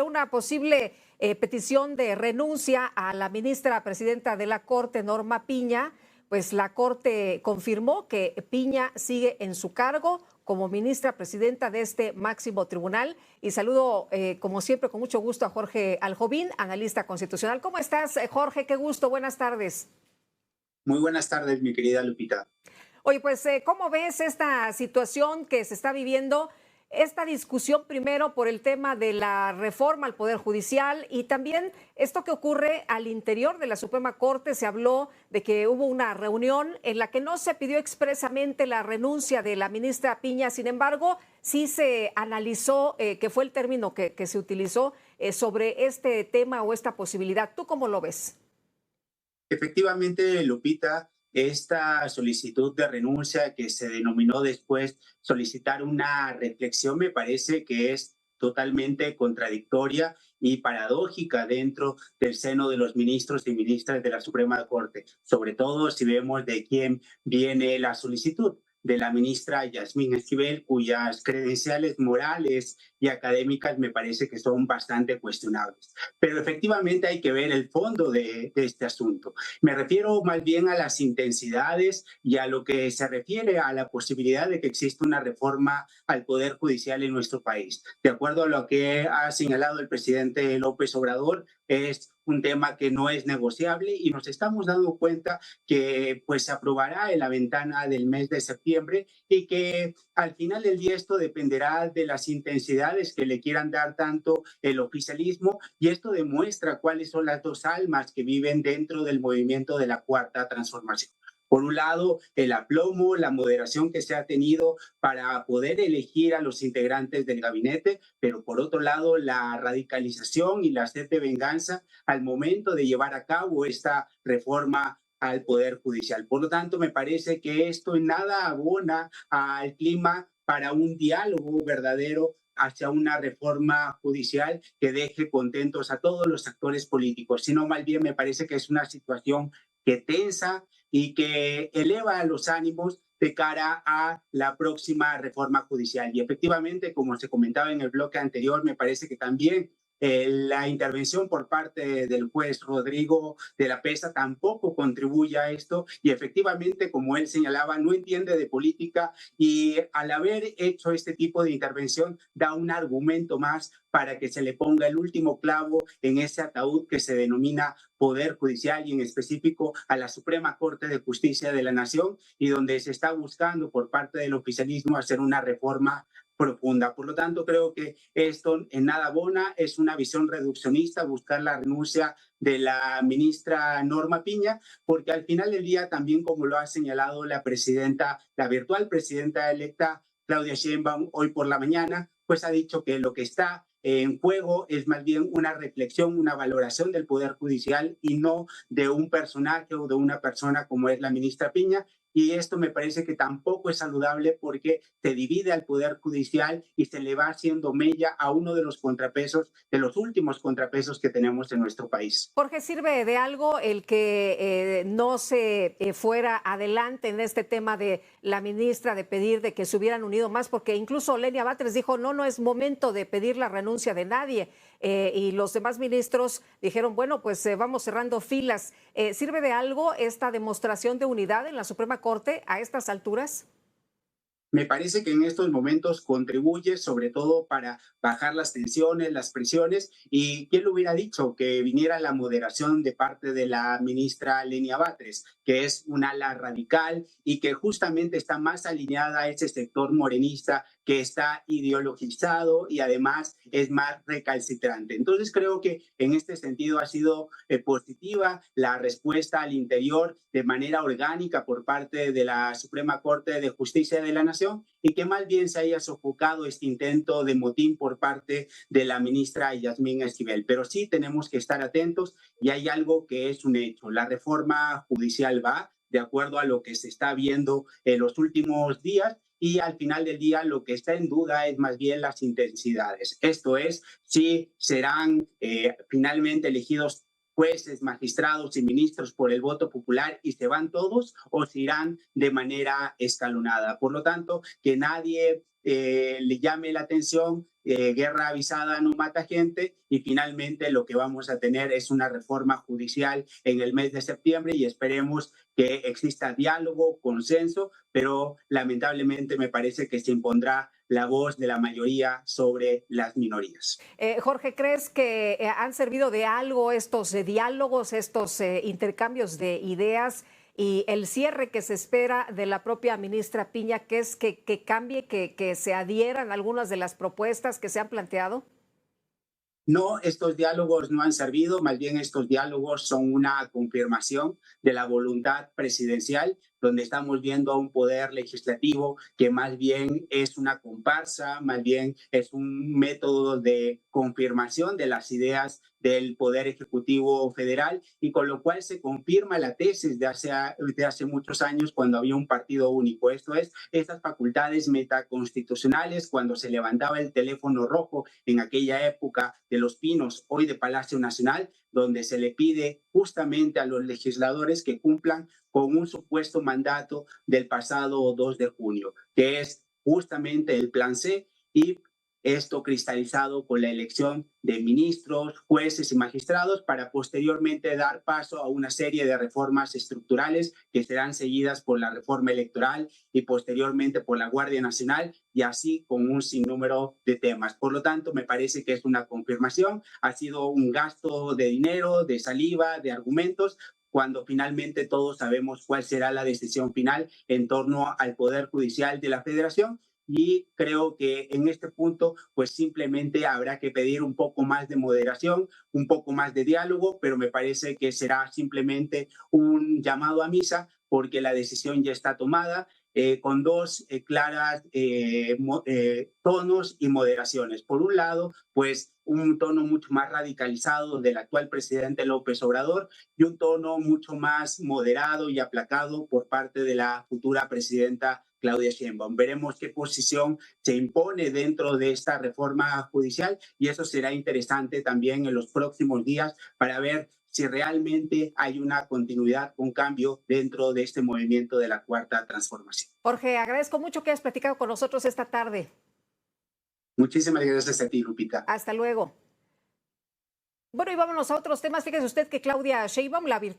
una posible petición de renuncia a la ministra presidenta de la Corte, Norma Piña. Pues la Corte confirmó que Piña sigue en su cargo como ministra presidenta de este máximo tribunal. Y saludo, como siempre, con mucho gusto a Jorge Aljobín, analista constitucional. ¿Cómo estás, Jorge? Qué gusto. Buenas tardes. Muy buenas tardes, mi querida Lupita. Oye, pues, ¿cómo ves esta situación que se está viviendo? Esta discusión primero por el tema de la reforma al Poder Judicial y también esto que ocurre al interior de la Suprema Corte. Se habló de que hubo una reunión en la que no se pidió expresamente la renuncia de la ministra Piña, sin embargo, sí se analizó, que fue el término que se utilizó sobre este tema o esta posibilidad. ¿Tú cómo lo ves? Efectivamente, Lupita, esta solicitud de renuncia que se denominó después solicitar una reflexión me parece que es totalmente contradictoria y paradójica dentro del seno de los ministros y ministras de la Suprema Corte, sobre todo si vemos de quién viene la solicitud, de la ministra Yasmín Esquivel, cuyas credenciales morales y académicas me parece que son bastante cuestionables. Pero efectivamente hay que ver el fondo de este asunto. Me refiero más bien a las intensidades y a lo que se refiere a la posibilidad de que exista una reforma al Poder Judicial en nuestro país. De acuerdo a lo que ha señalado el presidente López Obrador, es un tema que no es negociable y nos estamos dando cuenta que pues se aprobará en la ventana del mes de septiembre y que al final del día esto dependerá de las intensidades que le quieran dar tanto el oficialismo, y esto demuestra cuáles son las dos almas que viven dentro del movimiento de la Cuarta Transformación. Por un lado, el aplomo, la moderación que se ha tenido para poder elegir a los integrantes del gabinete, pero por otro lado, la radicalización y la sed de venganza al momento de llevar a cabo esta reforma al Poder Judicial. Por lo tanto, me parece que esto en nada abona al clima para un diálogo verdadero hacia una reforma judicial que deje contentos a todos los actores políticos, sino más bien me parece que es una situación que tensa y que eleva los ánimos de cara a la próxima reforma judicial. Y efectivamente, como se comentaba en el bloque anterior, me parece que también la intervención por parte del juez Rodrigo de la Pesa tampoco contribuye a esto, y efectivamente, como él señalaba, no entiende de política, y al haber hecho este tipo de intervención da un argumento más para que se le ponga el último clavo en ese ataúd que se denomina Poder Judicial, y en específico a la Suprema Corte de Justicia de la Nación, y donde se está buscando por parte del oficialismo hacer una reforma profunda. Por lo tanto, creo que esto en nada abona, es una visión reduccionista buscar la renuncia de la ministra Norma Piña, porque al final del día también, como lo ha señalado la presidenta, la virtual presidenta electa Claudia Sheinbaum hoy por la mañana, pues ha dicho que lo que está en juego es más bien una reflexión, una valoración del Poder Judicial y no de un personaje o de una persona como es la ministra Piña. Y esto me parece que tampoco es saludable porque se divide al Poder Judicial y se le va haciendo mella a uno de los contrapesos, de los últimos contrapesos que tenemos en nuestro país. Jorge, ¿sirve de algo el que no se fuera adelante en este tema de la ministra, de pedir de que se hubieran unido más? Porque incluso Lenia Batres dijo, no es momento de pedir la renuncia de nadie. Y los demás ministros dijeron, bueno, pues vamos cerrando filas. ¿Sirve de algo esta demostración de unidad en la Suprema Corte a estas alturas? Me parece que en estos momentos contribuye sobre todo para bajar las tensiones, las presiones, y quién lo hubiera dicho que viniera la moderación de parte de la ministra Lenia Batres, que es un ala radical y que justamente está más alineada a ese sector morenista que está ideologizado y además es más recalcitrante. Entonces creo que en este sentido ha sido positiva la respuesta al interior de manera orgánica por parte de la Suprema Corte de Justicia de la Nación, y que más bien se haya sofocado este intento de motín por parte de la ministra Yasmín Esquivel. Pero sí tenemos que estar atentos, y hay algo que es un hecho: la reforma judicial va de acuerdo a lo que se está viendo en los últimos días, y al final del día lo que está en duda es más bien las intensidades. Esto es, si serán finalmente elegidos jueces, magistrados y ministros por el voto popular y se van todos, o se irán de manera escalonada. Por lo tanto, que nadie le llame la atención guerra avisada no mata gente, y finalmente lo que vamos a tener es una reforma judicial en el mes de septiembre, y esperemos que exista diálogo, consenso, pero lamentablemente me parece que se impondrá la voz de la mayoría sobre las minorías. Jorge, ¿crees que han servido de algo estos diálogos, estos intercambios de ideas y el cierre que se espera de la propia ministra Piña, que es que cambie, que se adhieran algunas de las propuestas que se han planteado? No, estos diálogos no han servido, más bien estos diálogos son una confirmación de la voluntad presidencial, donde estamos viendo a un poder legislativo que más bien es una comparsa, más bien es un método de confirmación de las ideas del Poder Ejecutivo Federal, y con lo cual se confirma la tesis de hace muchos años cuando había un partido único. Esto es, estas facultades metaconstitucionales, cuando se levantaba el teléfono rojo en aquella época de Los Pinos, hoy de Palacio Nacional, donde se le pide justamente a los legisladores que cumplan con un supuesto mandato del pasado 2 de junio, que es justamente el Plan C, y esto cristalizado con la elección de ministros, jueces y magistrados, para posteriormente dar paso a una serie de reformas estructurales que serán seguidas por la reforma electoral y posteriormente por la Guardia Nacional, y así con un sinnúmero de temas. Por lo tanto, me parece que es una confirmación, ha sido un gasto de dinero, de saliva, de argumentos, cuando finalmente todos sabemos cuál será la decisión final en torno al Poder Judicial de la Federación. Y creo que en este punto, pues simplemente habrá que pedir un poco más de moderación, un poco más de diálogo, pero me parece que será simplemente un llamado a misa, porque la decisión ya está tomada, con dos claras tonos y moderaciones. Por un lado, pues un tono mucho más radicalizado del actual presidente López Obrador, y un tono mucho más moderado y aplacado por parte de la futura presidenta Claudia Sheinbaum. Veremos qué posición se impone dentro de esta reforma judicial, y eso será interesante también en los próximos días para ver si realmente hay una continuidad, un cambio dentro de este movimiento de la Cuarta Transformación. Jorge, agradezco mucho que hayas platicado con nosotros esta tarde. Muchísimas gracias a ti, Lupita. Hasta luego. Bueno, y vámonos a otros temas. Fíjese usted que Claudia Sheinbaum, la virtual